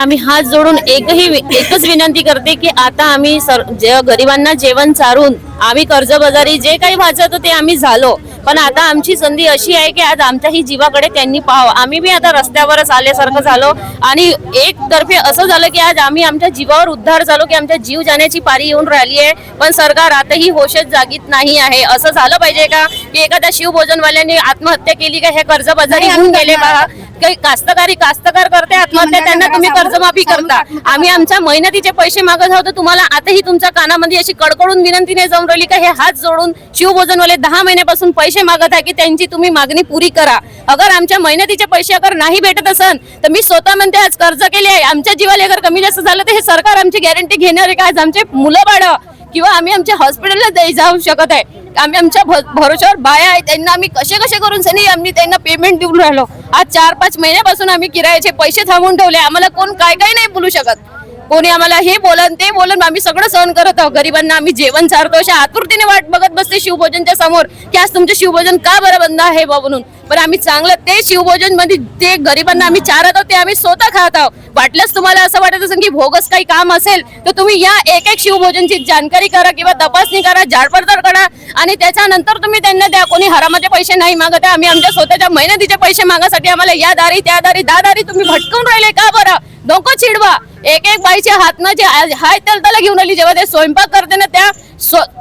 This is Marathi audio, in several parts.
आम्ही हात जोडून एकच विनंती करते की आता आम्ही गरिबांना जेवण चारून आम्ही कर्जबाजारी जे काही व्हायचं ते आम्ही झालो, पण आता आमची संधी अशी आहे की आज आमच्याही जीवाकडे त्यांनी पाहावं. आम्ही बी आता रस्त्यावरच आल्यासारखं झालो आणि एक तर्फे असं झालं की आज आम्ही आमच्या जीवावर उद्धार झालो की आमच्या जीव जाण्याची पारी येऊन राहिली आहे, पण सरकार आताही होशच जागीत नाही आहे. असं झालं पाहिजे का की एखाद्या शिवभोजनवाल्याने आत्महत्या केली का हे कर्जबाजारी होऊन गेले का? काही कास्तकार करते आत्महत्या, त्यांना तुम्ही कर्जमाफी करता. आम्ही आमच्या मेहनतीचे पैसे मागत आहोत, तुम्हाला आताही तुमच्या कानामध्ये अशी कडकडून विनंती नाही जाऊन राहिली का हे हात जोडून शिवभोजनवाले 10 महिन्यापासून पैसे मागत आहे की त्यांची तुम्ही मागणी पुरी करा. अगर आमच्या मेहनतीचे पैसे अगर नाही भेटत असन तर मी स्वतः म्हणते आज कर्ज केले आहे, आमच्या जीवाला अगर कमी जास्त झालं तर हे सरकार आमची गॅरंटी घेणार आहे का आज आमचे मुलं बाळ किंवा आम्ही आमच्या हॉस्पिटलला जाऊ शकत आहे? आम्ही आमच्या भरोश्यावर बाया आहे त्यांना आम्ही कसे करून सनी आम्ही त्यांना पेमेंट देऊन राहिलो. आज 4-5 महिन्यापासून आम्ही किरायाचे पैसे थांबवून ठेवले. आम्हाला कोण काय नाही बोलू शकत, कोणी आम्हाला हे बोलन ते बोलन, आम्ही सगळं सहन करत आहोत. गरिबांना आम्ही जेवण चारतो, अशा आतुरतेने वाट बघत बसते शिवभोजनच्या समोर की आज तुमचे शिवभोजन का बरं बंद आहे म्हणून. पण आम्ही चांगलं ते शिवभोजन मध्ये ते गरिबांना आम्ही चारत आहोत ते आम्ही स्वतः खात आहोत. वाटलंच तुम्हाला असं वाटत असेल की भोगस काही काम असेल तर तुम्ही या एक शिवभोजनची जानकारी करा किंवा तपासणी करा, झाडपडताळ करा आणि त्याच्यानंतर तुम्ही त्यांना द्या. कोणी हरामाचे पैसे नाही मागत आहे, आम्ही आमच्या स्वतःच्या मेहनतीचे पैसे मागासाठी आम्हाला या दारी त्या दारी दादारी तुम्ही भटकून राहिले का बरं? डोकं चिडवा. एक बाईच्या हातनं जे हाय त्याला घेऊन आली जेव्हा ते स्वयंपाक करते ना त्या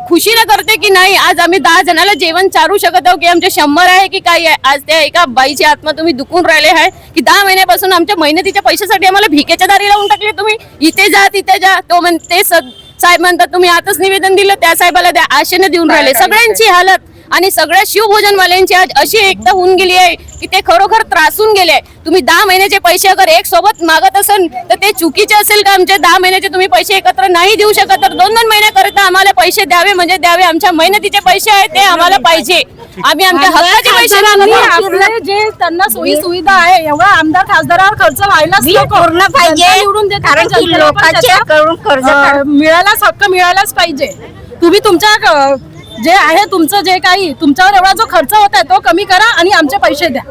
खुशीला करते की नाही आज आम्ही 10 जणांना जेवण चारू शकत आहोत की आमचे 100 आहे की काय आहे. आज त्या एका बाईची आत्मा तुम्ही दुखून राहिले आहे की 10 महिन्यापासून आमच्या मेहनतीच्या पैशासाठी आम्हाला भिकेच्या दारी लावून टाकले तुम्ही. इथे जा तिथे जा, तो म्हणते साहेब म्हणतात तुम्ही आताच निवेदन दिलं त्या साहेबाला त्या आशेने देऊन राहिले. सगळ्यांची हालत आणि सगळ्या शिवभोजनवाल्यांची आज अशी एकता होऊन गेली आहे की ते खरोखर त्रासून गेले. तुम्ही 10 महिन्याचे पैसे अगर एक सोबत मागत असेल तर ते चुकीचे असेल का? आमचे 10 महिन्याचे तुम्ही पैसे एकत्र नाही देऊ शकत तर 2-2 महिन्याकरिता आम्हाला पैसे द्यावे म्हणजे द्यावे. आमच्या मेहनतीचे पैसे आहेत ते आम्हाला पाहिजे. आम्ही आमच्या हक्काचे पैसे आपले जे त्यांना सोयी सुविधा आहे एवढा आमदार खासदारावर खर्च व्हायलाच पूर्ण पाहिजे, निवडून देतात कारण की लोकांच्या कडून कर्ज मिळायलाच हक्क मिळायलाच पाहिजे. तुम्ही तुमच्या जे आहे तुमचं जे काही तुमच्यावर एवढा जो खर्च होत आहे तो कमी करा आणि आमचे पैसे द्या.